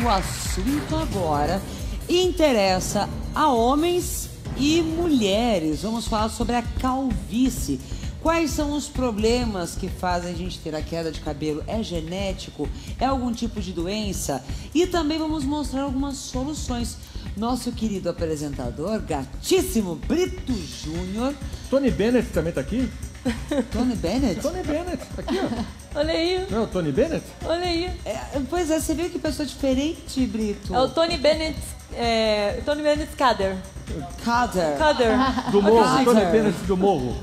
o assunto agora interessa a homens e mulheres. Vamos falar sobre a calvície. Quais são os problemas que fazem a gente ter a queda de cabelo? É genético? É algum tipo de doença? E também vamos mostrar algumas soluções. Nosso querido apresentador, gatíssimo Brito Júnior. Tony Bennett também tá aqui? Tony Bennett? Tony Bennett, tá aqui, ó. Olha aí. Não é o Tony Bennett? Olha aí. Pois é, você viu que pessoa diferente, Brito? É o Tony Bennett, Tony Bennett Kader. Kader. Do Morro, Kader. Tony Bennett do Morro.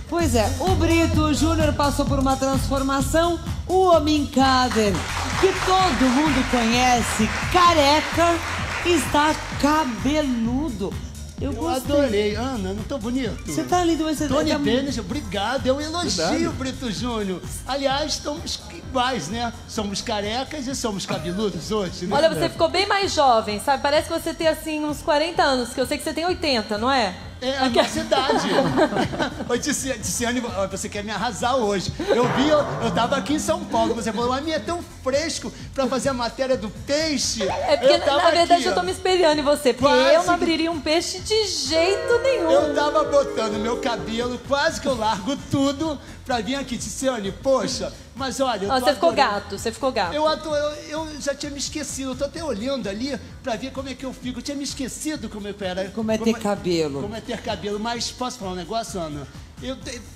Pois é, o Brito Júnior passou por uma transformação, o homem Kader, que todo mundo conhece, careca, está cabeludo. Eu adorei. Ana, não tô bonito? Você tá lindo, mas você Tony tá... Bennett, obrigado. Eu elogio, Verdade. Brito Júnior. Aliás, estamos iguais, né? Somos carecas e somos cabeludos hoje, né? Olha, você ficou bem mais jovem, sabe? Parece que você tem, assim, uns 40 anos, que eu sei que você tem 80, não é? É a nossa idade. Oi, Ticiane, você quer me arrasar hoje. Eu tava aqui em São Paulo, você falou, a minha é tão fresco pra fazer a matéria do peixe. É porque, na verdade, aqui, eu tô me espelhando em você, porque Quase eu não que- abriria um peixe de jeito nenhum. Eu tava botando meu cabelo, quase que eu largo tudo pra vir aqui, Ticiane. Poxa, mas olha... eu tô Você ficou adorando. gato, você ficou gato. Eu já tinha me esquecido, eu tô até olhando ali pra ver como é que eu fico. Eu tinha me esquecido como eu era. Como é ter cabelo. Como é ter cabelo. Mas posso falar um negócio, Ana?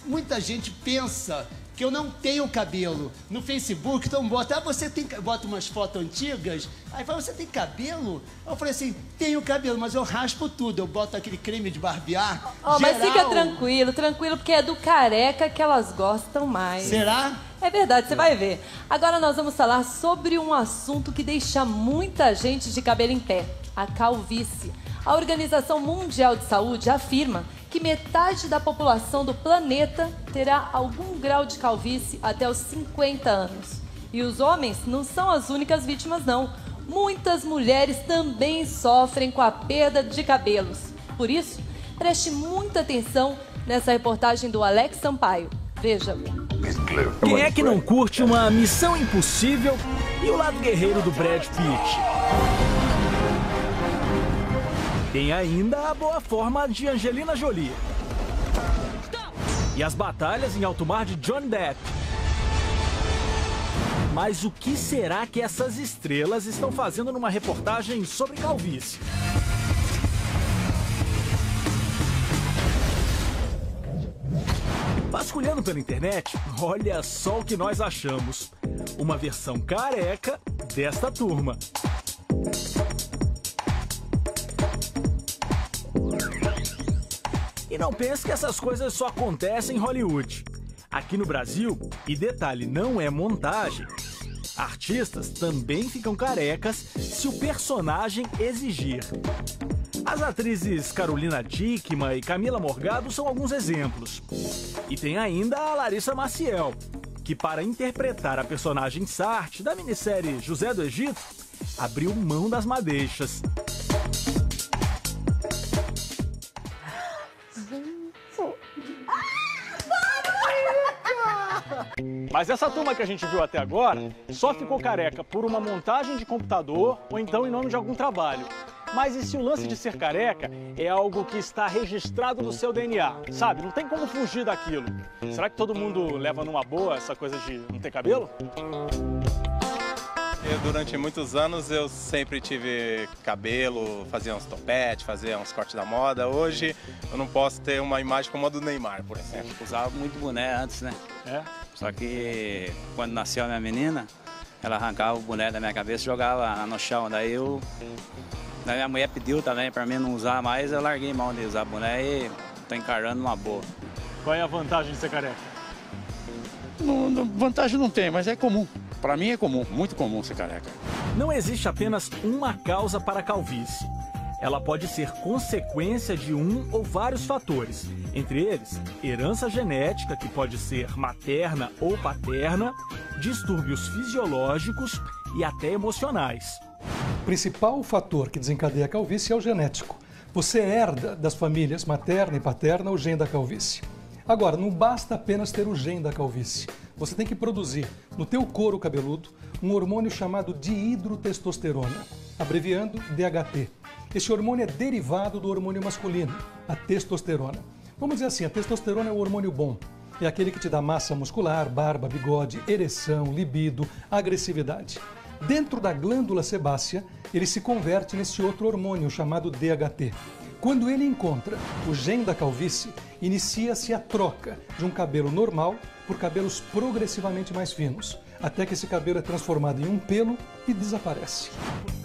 Muita gente pensa que eu não tenho cabelo. No Facebook, então bota umas fotos antigas, aí fala, você tem cabelo? Eu falei assim, tenho cabelo, mas eu raspo tudo. Eu boto aquele creme de barbear. Mas geral. fica tranquilo, porque é do careca que elas gostam mais. Será? É verdade, você vai ver. Agora nós vamos falar sobre um assunto que deixa muita gente de cabelo em pé, a calvície. A Organização Mundial de Saúde afirma que metade da população do planeta terá algum grau de calvície até os 50 anos. E os homens não são as únicas vítimas, não. Muitas mulheres também sofrem com a perda de cabelos. Por isso, preste muita atenção nessa reportagem do Alex Sampaio. Veja. Quem é que não curte uma missão impossível e o lado guerreiro do Brad Pitt? Tem ainda a boa forma de Angelina Jolie. E as batalhas em alto mar de Johnny Depp. Mas o que será que essas estrelas estão fazendo numa reportagem sobre calvície? Vasculhando pela internet, olha só o que nós achamos. Uma versão careca desta turma. E não pense que essas coisas só acontecem em Hollywood. Aqui no Brasil, e detalhe, não é montagem, artistas também ficam carecas se o personagem exigir. As atrizes Carolina Dickmann e Camila Morgado são alguns exemplos. E tem ainda a Larissa Maciel, que para interpretar a personagem Sartre da minissérie José do Egito, abriu mão das madeixas. Mas essa turma que a gente viu até agora só ficou careca por uma montagem de computador ou então em nome de algum trabalho. Mas e se o lance de ser careca é algo que está registrado no seu DNA, sabe? Não tem como fugir daquilo. Será que todo mundo leva numa boa essa coisa de não ter cabelo? Durante muitos anos eu sempre tive cabelo, fazia uns topetes, fazia uns cortes da moda. Hoje eu não posso ter uma imagem como a do Neymar, por exemplo. Usava muito boné antes, né? É? Só que quando nasceu a minha menina, ela arrancava o boné da minha cabeça e jogava no chão. Daí minha mulher pediu também para mim não usar mais, eu larguei mão de usar boné e tô encarando uma boa. Qual é a vantagem de ser careca? Vantagem não tem, mas é comum. Para mim é comum, muito comum ser careca. Não existe apenas uma causa para a calvície. Ela pode ser consequência de um ou vários fatores, entre eles, herança genética, que pode ser materna ou paterna, distúrbios fisiológicos e até emocionais. O principal fator que desencadeia a calvície é o genético. Você herda das famílias materna e paterna o gene da calvície. Agora, não basta apenas ter o gene da calvície. você tem que produzir no teu couro cabeludo um hormônio chamado dihidrotestosterona, abreviando DHT. Esse hormônio é derivado do hormônio masculino, a testosterona. Vamos dizer assim, a testosterona é o hormônio bom. É aquele que te dá massa muscular, barba, bigode, ereção, libido, agressividade. Dentro da glândula sebácea, ele se converte nesse outro hormônio chamado DHT. Quando ele encontra o gene da calvície, inicia-se a troca de um cabelo normal por cabelos progressivamente mais finos, até que esse cabelo é transformado em um pelo e desaparece.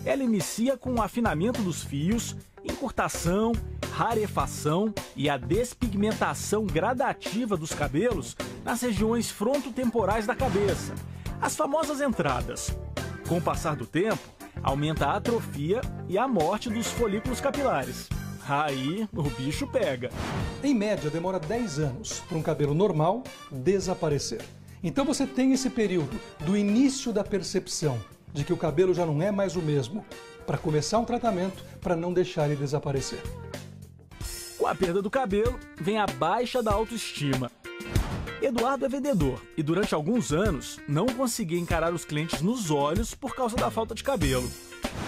Ela inicia com o afinamento dos fios, encurtação, rarefação e a despigmentação gradativa dos cabelos nas regiões frontotemporais da cabeça, as famosas entradas. Com o passar do tempo, aumenta a atrofia e a morte dos folículos capilares. Aí o bicho pega. Em média, demora 10 anos para um cabelo normal desaparecer. Então você tem esse período do início da percepção de que o cabelo já não é mais o mesmo, para começar um tratamento para não deixar ele desaparecer. Com a perda do cabelo, vem a baixa da autoestima. Eduardo é vendedor e durante alguns anos não conseguia encarar os clientes nos olhos por causa da falta de cabelo.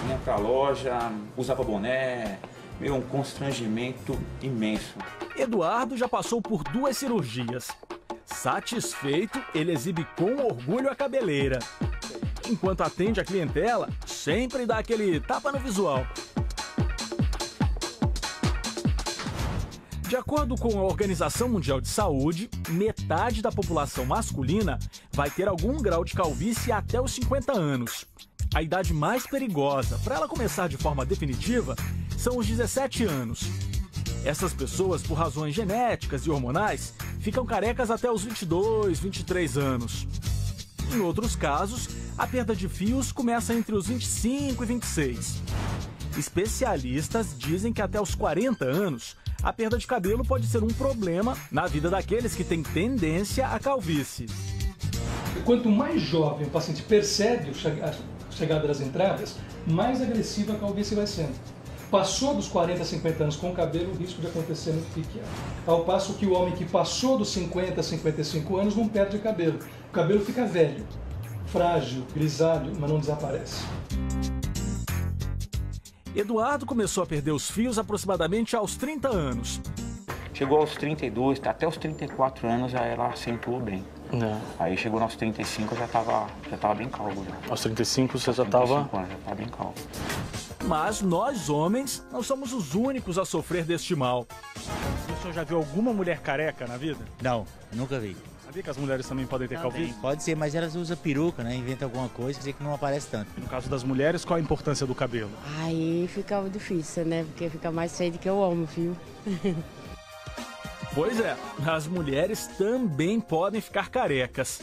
Vinha pra loja, usava boné, um constrangimento imenso. Eduardo já passou por 2 cirurgias. Satisfeito, ele exibe com orgulho a cabeleira. Enquanto atende a clientela, sempre dá aquele tapa no visual. De acordo com a Organização Mundial de Saúde, metade da população masculina vai ter algum grau de calvície até os 50 anos. A idade mais perigosa para ela começar de forma definitiva são os 17 anos. Essas pessoas, por razões genéticas e hormonais, ficam carecas até os 22, 23 anos. Em outros casos, a perda de fios começa entre os 25 e 26. Especialistas dizem que até os 40 anos, a perda de cabelo pode ser um problema na vida daqueles que têm tendência à calvície. Quanto mais jovem o paciente percebe a chegada das entradas, mais agressiva a calvície vai sendo. Passou dos 40, 50 anos com o cabelo, o risco de acontecer é muito pequeno. Ao passo que o homem que passou dos 50, 55 anos não perde cabelo. O cabelo fica velho, frágil, grisalho, mas não desaparece. Eduardo começou a perder os fios aproximadamente aos 30 anos. Chegou aos 32, até os 34 anos já ela acentuou bem. Aí chegou aos 35, já tava bem calvo. Já. Aos 35 você já estava bem calvo. Mas nós, homens, não somos os únicos a sofrer deste mal. O senhor já viu alguma mulher careca na vida? Não, nunca vi. Sabia que as mulheres também podem ter calvície? Pode ser, mas elas usam peruca, né? Inventa alguma coisa, quer dizer que não aparece tanto. No caso das mulheres, qual a importância do cabelo? Aí fica difícil, né? Porque fica mais feio do que o homem, viu? Pois é, as mulheres também podem ficar carecas.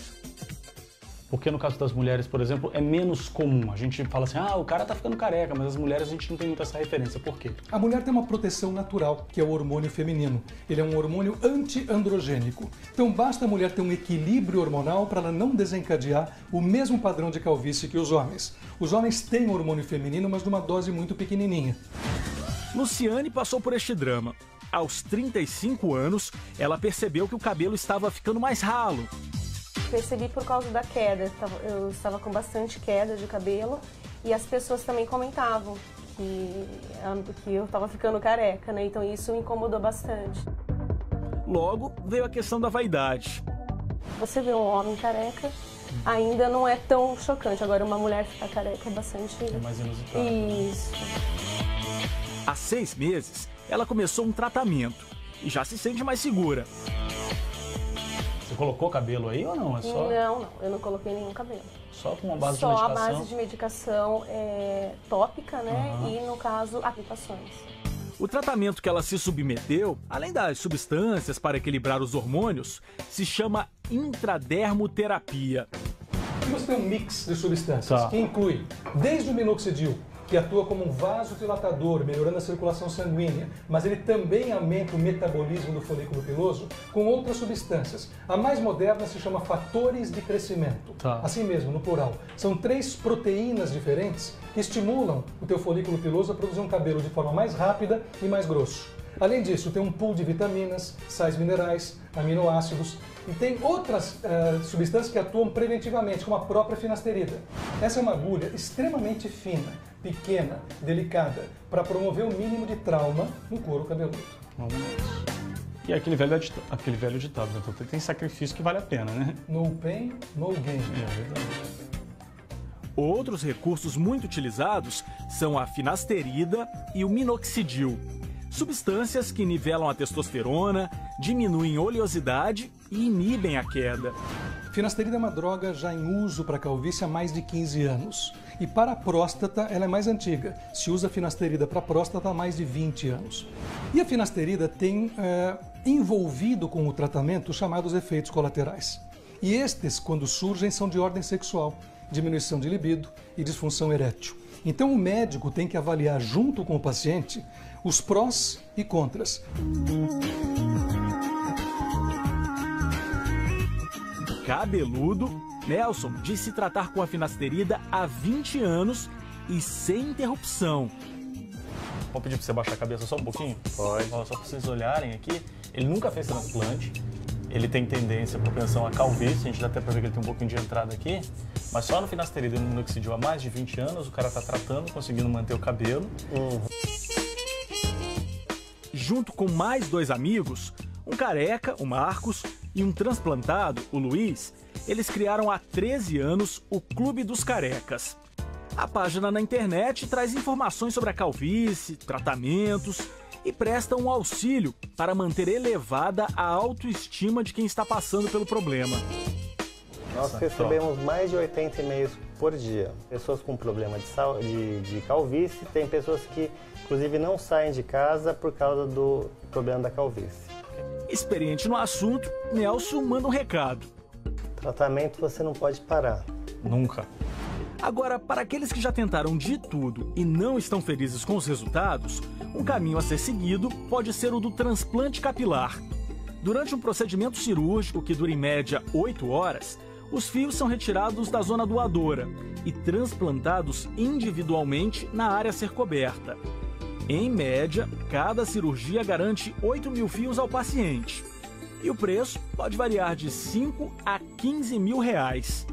Porque no caso das mulheres, por exemplo, é menos comum. A gente fala assim, o cara tá ficando careca, mas as mulheres a gente não tem muita essa referência. Por quê? A mulher tem uma proteção natural, que é o hormônio feminino. Ele é um hormônio anti-androgênico. Então basta a mulher ter um equilíbrio hormonal para ela não desencadear o mesmo padrão de calvície que os homens. Os homens têm hormônio feminino, mas numa dose muito pequenininha. Luciane passou por este drama. Aos 35 anos, ela percebeu que o cabelo estava ficando mais ralo. Percebi por causa da queda, eu estava com bastante queda de cabelo e as pessoas também comentavam que eu estava ficando careca, né? Então isso me incomodou bastante. Logo, veio a questão da vaidade. Você vê um homem careca, ainda não é tão chocante. Agora uma mulher ficar careca é bastante... É mais inusitado. Isso. Há 6 meses, ela começou um tratamento e já se sente mais segura. Você colocou cabelo aí ou não? Não, eu não coloquei nenhum cabelo. Só com uma base de medicação? Só a base de medicação tópica, né? E, no caso, aplicações. O tratamento que ela se submeteu, além das substâncias para equilibrar os hormônios, se chama intradermoterapia. Você tem um mix de substâncias que inclui desde o minoxidil, que atua como um vasodilatador, melhorando a circulação sanguínea, mas ele também aumenta o metabolismo do folículo piloso com outras substâncias. A mais moderna se chama fatores de crescimento. Assim mesmo, no plural. São 3 proteínas diferentes que estimulam o teu folículo piloso a produzir um cabelo de forma mais rápida e mais grosso. Além disso, tem um pool de vitaminas, sais minerais, aminoácidos e tem outras substâncias que atuam preventivamente, como a própria finasterida. Essa é uma agulha extremamente fina, pequena, delicada, para promover o mínimo de trauma no couro cabeludo. E é aquele velho ditado, né? Então, tem sacrifício que vale a pena, né? No pain, no gain. É verdade. Outros recursos muito utilizados são a finasterida e o minoxidil. Substâncias que nivelam a testosterona, diminuem oleosidade e inibem a queda. Finasterida é uma droga já em uso para calvície há mais de 15 anos. E para a próstata, ela é mais antiga. Se usa finasterida para a próstata há mais de 20 anos. E a finasterida tem envolvido com o tratamento chamados efeitos colaterais. E estes, quando surgem, são de ordem sexual, diminuição de libido e disfunção erétil. Então o médico tem que avaliar junto com o paciente os prós e contras. Cabeludo, Nelson diz se tratar com a finasterida há 20 anos e sem interrupção. Vou pedir para você baixar a cabeça só um pouquinho? Pode. Ó, só para vocês olharem aqui, ele nunca fez transplante, ele tem tendência, propensão a calvície, a gente dá até para ver que ele tem um pouquinho de entrada aqui, mas só no finasterida e no minoxidil há mais de 20 anos, o cara está tratando, conseguindo manter o cabelo. Junto com mais 2 amigos, um careca, o Marcos, e um transplantado, o Luiz, eles criaram há 13 anos o Clube dos Carecas. A página na internet traz informações sobre a calvície, tratamentos e presta um auxílio para manter elevada a autoestima de quem está passando pelo problema. Nós recebemos mais de 80 e-mails por dia. Pessoas com problema de calvície, tem pessoas que inclusive não saem de casa por causa do problema da calvície. Experiente no assunto, Nelson manda um recado. Tratamento você não pode parar. Nunca. Agora, para aqueles que já tentaram de tudo e não estão felizes com os resultados, um caminho a ser seguido pode ser o do transplante capilar. Durante um procedimento cirúrgico que dura em média 8 horas, os fios são retirados da zona doadora e transplantados individualmente na área a ser coberta. Em média, cada cirurgia garante 8.000 fios ao paciente. E o preço pode variar de 5 a 15 mil reais.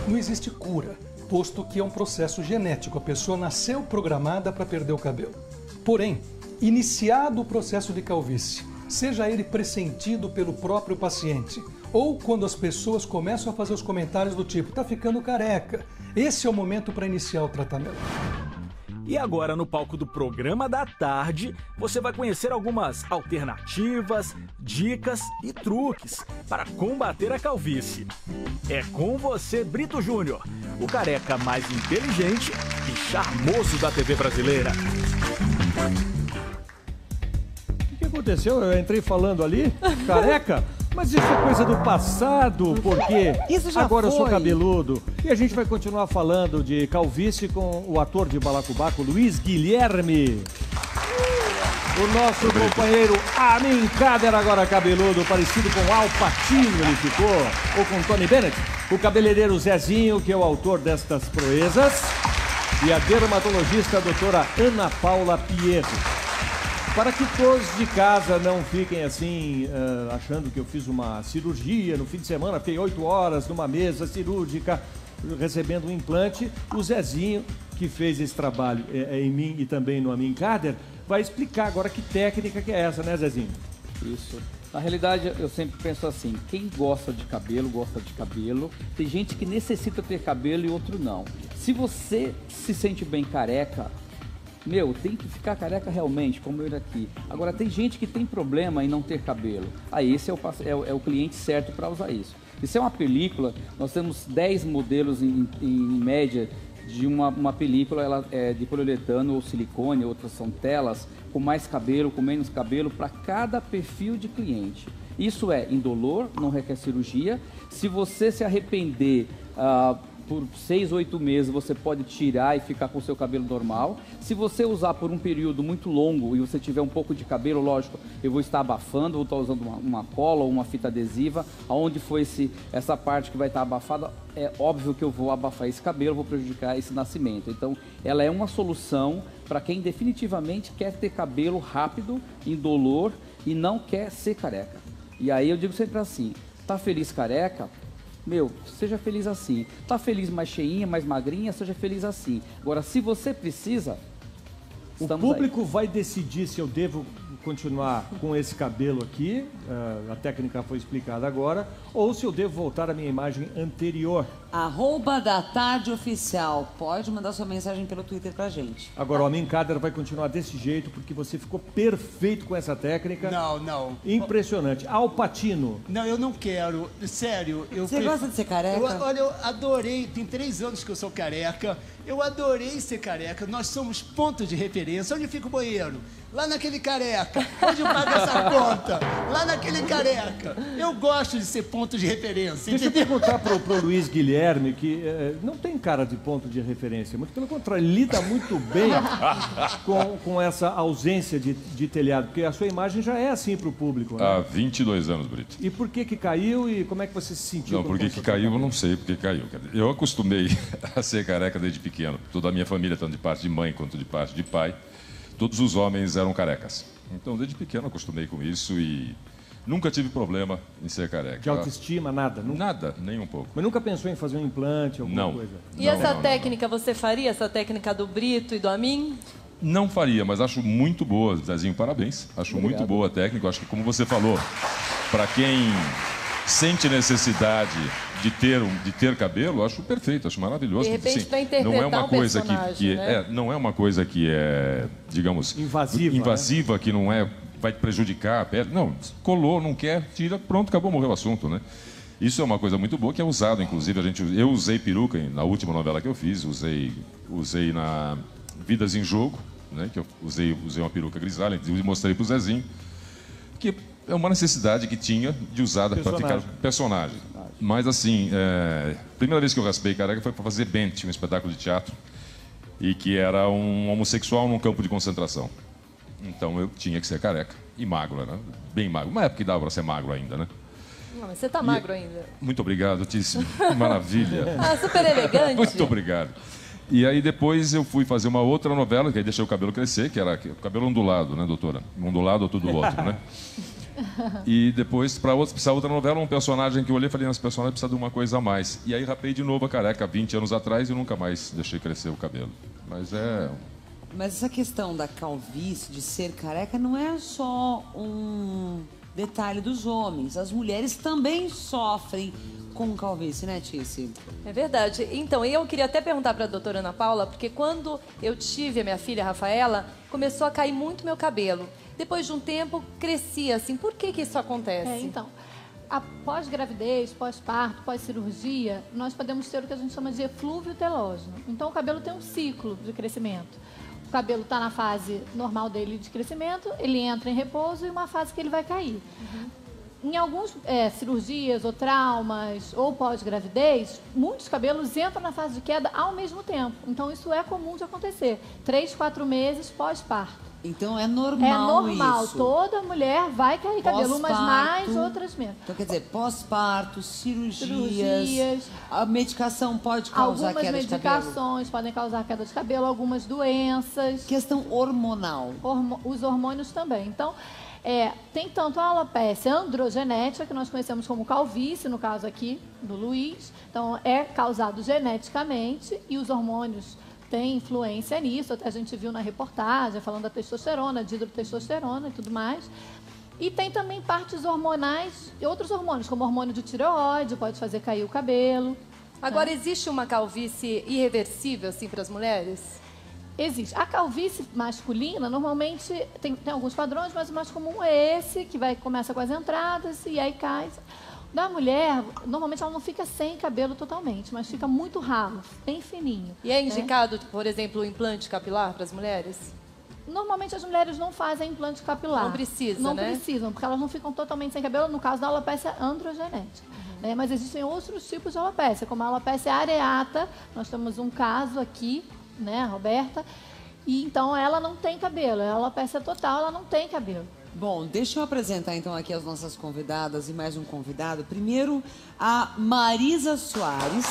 Não existe cura, posto que é um processo genético. A pessoa nasceu programada para perder o cabelo. Porém, iniciado o processo de calvície, seja ele pressentido pelo próprio paciente, ou quando as pessoas começam a fazer os comentários do tipo, tá ficando careca, esse é o momento para iniciar o tratamento. E agora, no palco do Programa da Tarde, você vai conhecer algumas alternativas, dicas e truques para combater a calvície. É com você, Brito Júnior, o careca mais inteligente e charmoso da TV brasileira. O que aconteceu? Eu entrei falando ali, careca? Mas isso é coisa do passado, porque agora eu sou cabeludo. E a gente vai continuar falando de calvície com o ator de Balacobaco, Luiz Guilherme. O nosso companheiro Amin Kader, agora cabeludo, parecido com Al Pacino ele ficou, ou com Tony Bennett. O cabeleireiro Zezinho, que é o autor destas proezas. E a dermatologista a doutora Ana Paula Pierro. Para que todos de casa não fiquem assim, achando que eu fiz uma cirurgia no fim de semana, fiquei 8 horas numa mesa cirúrgica recebendo um implante, o Zezinho, que fez esse trabalho em mim e também no Amin Kader, vai explicar agora que técnica que é essa, né, Zezinho? Isso. Na realidade, eu sempre penso assim, quem gosta de cabelo, gosta de cabelo. Tem gente que necessita ter cabelo e outro não. Se você se sente bem careca, tem que ficar careca realmente, como eu aqui. Agora, tem gente que tem problema em não ter cabelo. Aí, esse é o cliente certo para usar isso. Isso é uma película, nós temos 10 modelos em média de uma película, ela é de poliuretano ou silicone, outras são telas, com mais cabelo, com menos cabelo, para cada perfil de cliente. Isso é indolor, não requer cirurgia. Se você se arrepender por 6, 8 meses você pode tirar e ficar com o seu cabelo normal. Se você usar por um período muito longo e você tiver um pouco de cabelo, lógico, eu vou estar abafando, vou estar usando uma cola ou uma fita adesiva. Aonde for essa parte que vai estar abafada, é óbvio que eu vou abafar esse cabelo, vou prejudicar esse nascimento. Então, ela é uma solução para quem definitivamente quer ter cabelo rápido, indolor e não quer ser careca. E aí eu digo sempre assim, tá feliz careca? Meu, seja feliz assim. Tá feliz mais cheinha, mais magrinha, seja feliz assim. Agora, se você precisa, o público vai decidir se eu devo continuar com esse cabelo aqui, a técnica foi explicada agora, ou se eu devo voltar à minha imagem anterior. @datardeoficial. Pode mandar sua mensagem pelo Twitter pra gente. Agora, o Amin Kader vai continuar desse jeito, porque você ficou perfeito com essa técnica. Não. Impressionante. Al Pacino. Não, eu não quero. Sério. Você gosta de ser careca? Olha, eu adorei. Tem 3 anos que eu sou careca. Eu adorei ser careca. Nós somos ponto de referência. Onde fica o banheiro? Lá naquele careca. Onde eu pago essa conta? Lá naquele careca. Eu gosto de ser ponto de referência. Deixa eu perguntar pro Luiz Guilherme, que não tem cara de ponto de referência. Muito pelo contrário, ele lida muito bem com essa ausência de telhado. Porque a sua imagem já é assim pro público, né? Há 22 anos, Brito. E por que caiu e como é que você se sentiu? Não, por que caiu, eu não sei por que caiu. Eu acostumei a ser careca desde pequeno. Toda a minha família, tanto de parte de mãe quanto de parte de pai, todos os homens eram carecas. Então, desde pequeno, acostumei com isso e nunca tive problema em ser careca. De autoestima, nada? Nada, nem um pouco. Mas nunca pensou em fazer um implante, alguma coisa? E essa técnica, você faria? Essa técnica do Brito e do Amin? Não faria, mas acho muito boa. Zezinho, parabéns. Acho muito boa a técnica. Acho que, como você falou, para quem sente necessidade de ter cabelo, acho perfeito, acho maravilhoso. De repente, para interpretar não é uma coisa personagem, né? não é uma coisa que é, digamos, invasiva, que não vai prejudicar a pele. Não, colou, não quer, tira, pronto, acabou, morreu o assunto, né? Isso é uma coisa muito boa que é usado, inclusive, eu usei peruca na última novela que eu fiz, usei na Vidas em Jogo, né? Que eu usei uma peruca grisalha, inclusive mostrei pro Zezinho, que é uma necessidade que tinha de usada para ficar personagem. Mas assim, primeira vez que eu raspei careca foi para fazer Bent, um espetáculo de teatro, e que era um homossexual num campo de concentração. Então eu tinha que ser careca e magro, né? Bem magro. Uma época que dava para ser magro ainda, né? Não, mas você tá magro ainda. Muito obrigado, Tíssimo. Maravilha. Super elegante. Muito obrigado. E aí depois eu fui fazer uma outra novela, que aí deixei o cabelo crescer, que era o cabelo ondulado, né, doutora? Ondulado ou tudo outro, né? E depois, para outra novela, um personagem que eu olhei e falei, esse personagem precisa de uma coisa a mais. E aí rapei de novo a careca 20 anos atrás e nunca mais deixei crescer o cabelo. Mas essa questão da calvície, de ser careca, não é só um detalhe dos homens. As mulheres também sofrem com calvície, né, Tícia? É verdade. Então, eu queria até perguntar para a doutora Ana Paula, porque quando eu tive a minha filha, Rafaela, começou a cair muito meu cabelo. Depois de um tempo, crescia assim. Por que isso acontece? Então, após gravidez, pós-parto, pós-cirurgia, nós podemos ter o que a gente chama de eflúvio telógeno. Então, o cabelo tem um ciclo de crescimento. O cabelo está na fase normal dele de crescimento, ele entra em repouso e uma fase que ele vai cair. Em algumas cirurgias ou traumas ou pós-gravidez, muitos cabelos entram na fase de queda ao mesmo tempo. Então, isso é comum de acontecer. 3, 4 meses pós-parto. Então é normal isso? É normal. Toda mulher vai cair cabelo, umas mais, outras menos. Então quer dizer, pós-parto, cirurgias, a medicação pode causar queda de cabelo? Algumas medicações podem causar queda de cabelo, algumas doenças. Questão hormonal. Os hormônios também. Então, tem tanto a alopecia androgenética, que nós conhecemos como calvície, no caso aqui do Luiz. Então, é causado geneticamente e os hormônios tem influência nisso, até a gente viu na reportagem, falando da testosterona, dihidrotestosterona e tudo mais. E tem também partes hormonais e outros hormônios, como o hormônio de tireoide, pode fazer cair o cabelo. Agora, existe uma calvície irreversível, assim, para as mulheres? Existe. A calvície masculina, normalmente, tem alguns padrões, mas o mais comum é esse, que começa com as entradas e aí cai. Da mulher, normalmente ela não fica sem cabelo totalmente, mas fica muito ralo, bem fininho. E é indicado, por exemplo, o implante capilar para as mulheres? Normalmente as mulheres não fazem implante capilar. Não precisa, Não né? precisam, porque elas não ficam totalmente sem cabelo, no caso da alopecia androgenética. Né? Mas existem outros tipos de alopecia, como a alopecia areata. Nós temos um caso aqui, né, a Roberta, e então ela não tem cabelo, é alopecia total, ela não tem cabelo. Bom, deixa eu apresentar então aqui as nossas convidadas e mais um convidado. Primeiro, a Marisa Soares.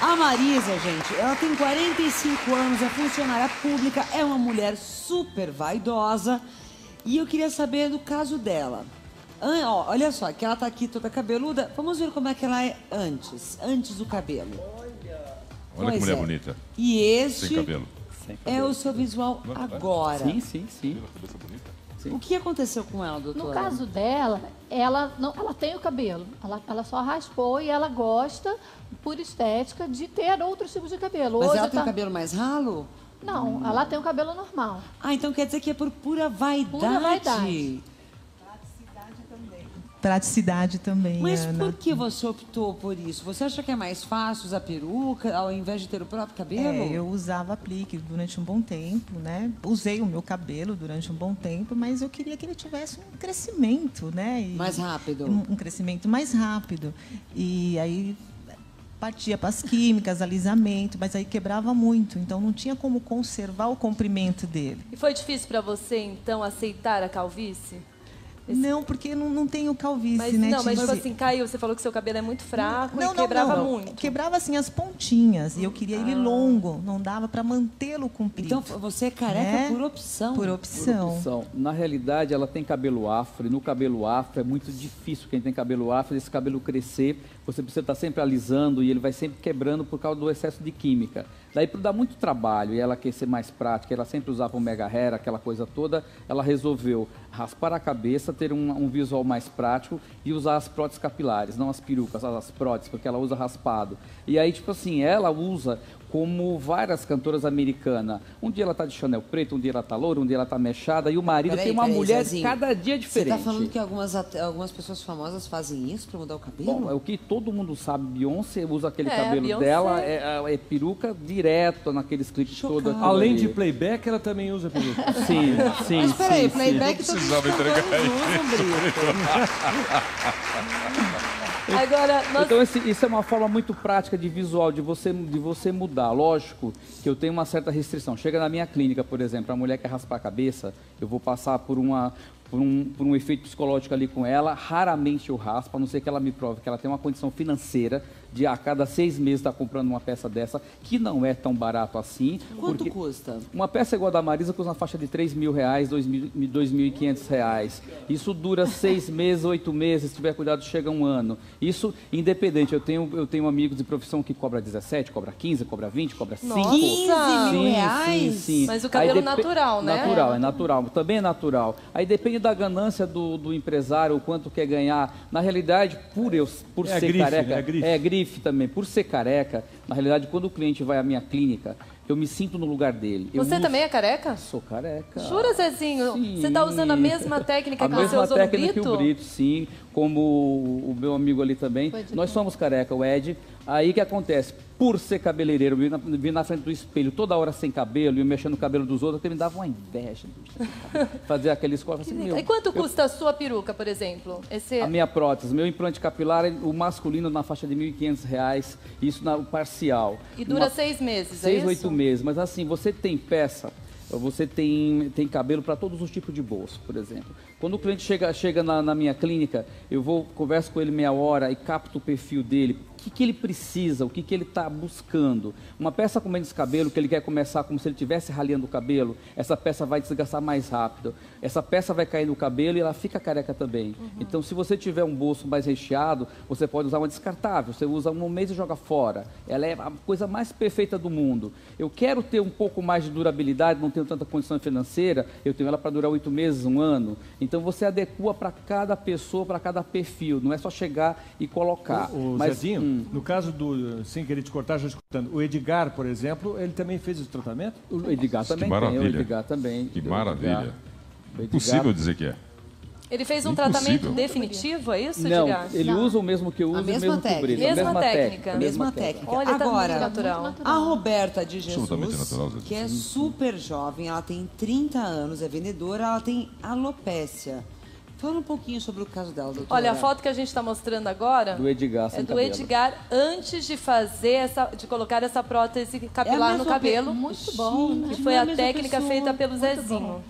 A Marisa, gente, ela tem 45 anos, é funcionária pública, é uma mulher super vaidosa. E eu queria saber do caso dela. Olha só, que ela tá aqui toda cabeluda. Vamos ver como é que ela é antes do cabelo. Olha que mulher bonita. E este Sem cabelo. é o seu visual agora. Sim. O que aconteceu com ela, doutora? No caso dela, ela tem o cabelo. Ela só raspou e ela gosta, por estética, de ter outros tipos de cabelo. Mas Hoje ela tem o cabelo mais ralo? Não, ela tem o cabelo normal. Ah, então quer dizer que é por pura vaidade. Pura vaidade. Praticidade também, Mas Ana. por que você optou por isso? Você acha que é mais fácil usar peruca ao invés de ter o próprio cabelo? Eu usava aplique durante um bom tempo, né? Usei o meu cabelo durante um bom tempo, mas eu queria que ele tivesse um crescimento, né? Mais rápido. Um crescimento mais rápido. E aí partia para as químicas, alisamento, mas aí quebrava muito, então não tinha como conservar o comprimento dele. E foi difícil para você, então, aceitar a calvície? Não, porque não tenho calvície, mas, né? Não, mas tipo assim, caiu, você falou que seu cabelo é muito fraco e quebrava muito. Quebrava assim as pontinhas e eu queria ele longo, não dava para mantê-lo comprido. Então você é careca por opção. Por opção. Por opção. Na realidade, ela tem cabelo afro e no cabelo afro é muito difícil quem tem cabelo afro, esse cabelo crescer, você precisa estar sempre alisando e ele vai sempre quebrando por causa do excesso de química. Daí, por dar muito trabalho e ela quer ser mais prática, ela sempre usava o mega hair, aquela coisa toda, ela resolveu raspar a cabeça, ter um visual mais prático e usar as próteses capilares, não as perucas, as próteses, porque ela usa raspado. E aí, tipo assim, ela usa como várias cantoras americanas. Um dia ela tá de Chanel preto, um dia ela tá loura, um dia ela tá mechada, e o marido tem uma mulher Zezinho, cada dia diferente. Você tá falando que algumas pessoas famosas fazem isso para mudar o cabelo? Bom, é o que todo mundo sabe. Beyoncé usa aquele cabelo Beyoncé. dela, é peruca direto naqueles clipes todos. Além de playback, ela também usa peruca. Sim. Mas peraí, sim, playback sim. todos os cantores Agora, Então, isso é uma forma muito prática de visual, de você mudar. Lógico que eu tenho uma certa restrição. Chega na minha clínica, por exemplo, a mulher quer raspar a cabeça, eu vou passar por um efeito psicológico ali com ela, raramente eu raspo, a não ser que ela me prove que ela tem uma condição financeira de a cada 6 meses estar comprando uma peça dessa, que não é tão barato assim. Quanto custa? Uma peça igual a da Marisa custa na faixa de R$3.000, R$2.500. Isso dura 6 meses, 8 meses, se tiver cuidado chega um ano. Isso independente, eu tenho amigos de profissão que cobra 17, cobra 15, cobra 20, cobra 5. Nossa! 15 mil reais? Sim. Mas o cabelo natural, né? Natural, é natural, também é natural. Aí depende da ganância do empresário, o quanto quer ganhar. Na realidade, por ser grife, careca, né? Grife. é grife também, por ser careca, na realidade, quando o cliente vai à minha clínica, eu me sinto no lugar dele. Você também é careca? Sou careca. Jura, Zezinho? Sim. Você está usando a mesma técnica que você usou no Brito? A mesma técnica que o Brito, sim. Como o meu amigo ali também. Nós somos careca, o Ed. Aí o que acontece? Por ser cabeleireiro, vir na frente do espelho toda hora sem cabelo e mexendo no cabelo dos outros, até me dava uma inveja. Fazer aqueles cortes assim, E quanto custa a sua peruca, por exemplo? A minha prótese, meu implante capilar, o masculino na faixa de R$1.500, isso na parcial. E dura 6 meses, 6, é isso? 8 meses, mas assim, você tem peça, você tem cabelo para todos os tipos de bolso, por exemplo. Quando o cliente chega na minha clínica, eu converso com ele meia hora e capto o perfil dele, o que ele precisa, o que ele está buscando. Uma peça com menos cabelo, que ele quer começar como se ele estivesse raleando o cabelo, essa peça vai desgastar mais rápido. Essa peça vai cair no cabelo e ela fica careca também. Então, se você tiver um bolso mais recheado, você pode usar uma descartável. Você usa um mês e joga fora. Ela é a coisa mais perfeita do mundo. Eu quero ter um pouco mais de durabilidade, não tenho tanta condição financeira, eu tenho ela para durar 8 meses, 1 ano. Então, você adequa para cada pessoa, para cada perfil. Não é só chegar e colocar. Zezinho, no caso sem querer te cortar, já escutando, o Edgar, por exemplo, ele também fez esse tratamento? O Edgar também maravilha. tem, o Edgar também. Que maravilha. Edgar. Impossível dizer que é. Ele fez um tratamento definitivo, é isso, Não, Edgar? ele usa o mesmo que eu uso, A o mesma mesmo técnica. cobrido. Mesma Mesma técnica. Olha, tá Agora, muito natural. a Roberta de Absolutamente Jesus, natural, Zé. que é super jovem, ela tem 30 anos, é vendedora, ela tem alopécia. Fala um pouquinho sobre o caso dela, doutora. Olha, a foto que a gente está mostrando agora Do Edgar, é sem do cabelo. Edgar antes de fazer de colocar essa prótese capilar no cabelo. Muito bom, né? Que foi Não é a a mesma técnica pessoa. feita pelo Muito Zezinho. bom.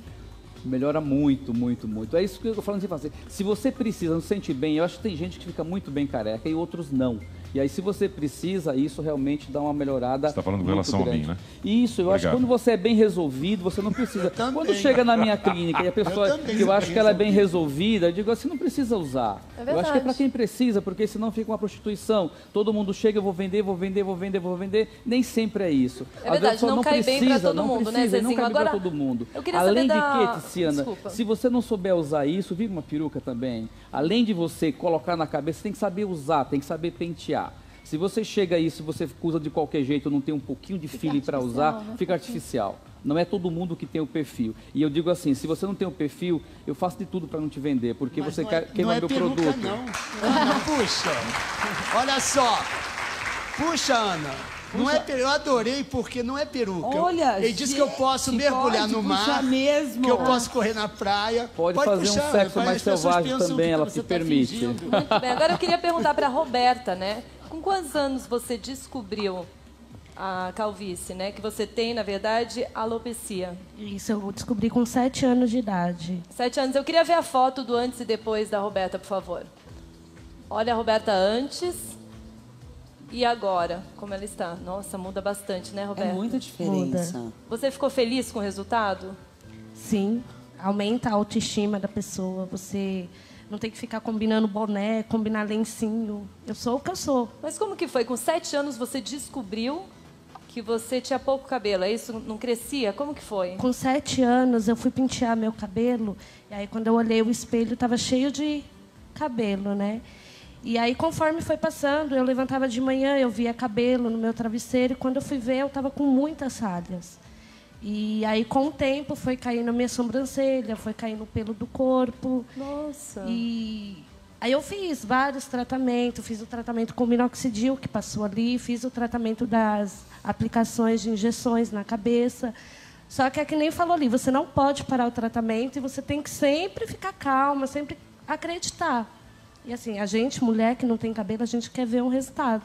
Melhora muito, muito, muito. É isso que eu tô falando de fazer. Se você precisa, não se sente bem, eu acho que tem gente que fica muito bem careca e outros não. E aí, se você precisa, isso realmente dá uma melhorada. Você está falando com muito relação a grande. mim, né? Isso, eu acho que quando você é bem resolvido, você não precisa. Quando chega na minha clínica e a pessoa que eu acho que ela é bem resolvida, eu digo assim, não precisa usar. É Eu acho que é para verdade. quem precisa, porque senão fica uma prostituição. Todo mundo chega, eu vou vender, vou vender, vou vender, vou vender. Nem sempre é isso. É Às verdade, vezes, só não cai bem pra todo não mundo, né, precisa, e não Zezinho? cai bem Agora, pra todo mundo. eu queria Além saber de da- que, Tiziana, Desculpa. se você não souber usar isso, vive uma peruca também. Além de você colocar na cabeça, você tem que saber usar, tem que saber pentear. Se você chega aí, se você usa de qualquer jeito, não tem um pouquinho de feeling para usar, né? fica artificial. Não é todo mundo que tem o perfil. E eu digo assim, se você não tem o perfil, eu faço de tudo para não te vender, porque Mas você não é- queima não é meu peruca, produto. não. Ana, puxa. Olha só. Puxa, Ana. Não é peruca. Eu adorei porque não é peruca. Olha, ele disse que eu posso se mergulhar pode, no puxa mar, mesmo. que eu posso correr na praia. Pode fazer puxar, um sexo Ana, mais as pessoas selvagem pensam também, que ela você se tá permite. fingindo. Muito bem, agora eu queria perguntar para a Roberta, né? Com quantos anos você descobriu a calvície, né? Que você tem, na verdade, alopecia. Isso, eu descobri com 7 anos de idade. 7 anos. Eu queria ver a foto do antes e depois da Roberta, por favor. Olha a Roberta antes e agora, como ela está. Nossa, muda bastante, né, Roberta? É muita diferença. Você ficou feliz com o resultado? Sim, aumenta a autoestima da pessoa. Você não tem que ficar combinando boné, combinar lencinho. Eu sou o que eu sou. Mas como que foi? Com 7 anos você descobriu que você tinha pouco cabelo, é isso? Não crescia? Como que foi? Com 7 anos, eu fui pentear meu cabelo. E aí, quando eu olhei o espelho, estava cheio de cabelo, né? E aí, conforme foi passando, eu levantava de manhã, eu via cabelo no meu travesseiro. E quando eu fui ver, eu estava com muitas falhas. E aí, com o tempo, foi caindo a minha sobrancelha, foi caindo o pelo do corpo. Nossa! E aí eu fiz vários tratamentos. Fiz o tratamento com minoxidil, que passou ali. Fiz o tratamento das aplicações de injeções na cabeça. Só que é que nem falou ali, você não pode parar o tratamento e você tem que sempre ficar calma, sempre acreditar. E assim, a gente, mulher que não tem cabelo, a gente quer ver um resultado.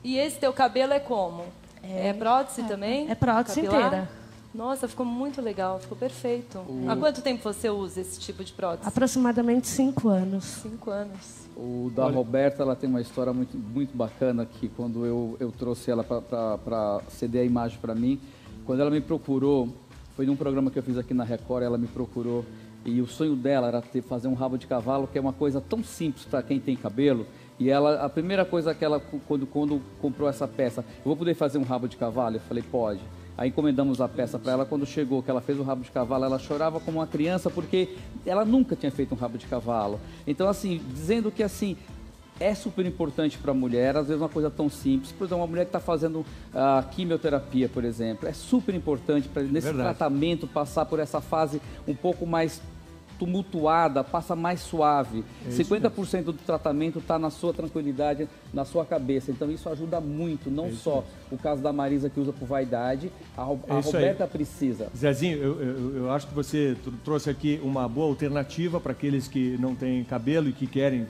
E esse teu cabelo é como? É prótese também? É prótese Capilar? inteira. Nossa, ficou muito legal, ficou perfeito. Há quanto tempo você usa esse tipo de prótese? Aproximadamente 5 anos. 5 anos. O da Roberta, ela tem uma história muito, muito bacana que quando eu trouxe ela para ceder a imagem para mim, quando ela me procurou, foi num programa que eu fiz aqui na Record, ela me procurou e o sonho dela era fazer um rabo de cavalo, que é uma coisa tão simples para quem tem cabelo. E ela, a primeira coisa que ela, quando comprou essa peça, eu vou poder fazer um rabo de cavalo? Eu falei, pode. Aí encomendamos a peça para ela. Quando chegou, que ela fez o rabo de cavalo, ela chorava como uma criança, porque ela nunca tinha feito um rabo de cavalo. Então, assim, dizendo que, assim, é super importante para a mulher, às vezes uma coisa tão simples. Por exemplo, uma mulher que está fazendo quimioterapia, por exemplo, é super importante para nesse tratamento passar por essa fase um pouco mais tumultuada, passa mais suave. 50% do tratamento está na sua tranquilidade, na sua cabeça. Então isso ajuda muito, não só o caso da Marisa que usa por vaidade, a Roberta precisa. Zezinho, eu acho que você trouxe aqui uma boa alternativa para aqueles que não têm cabelo e que querem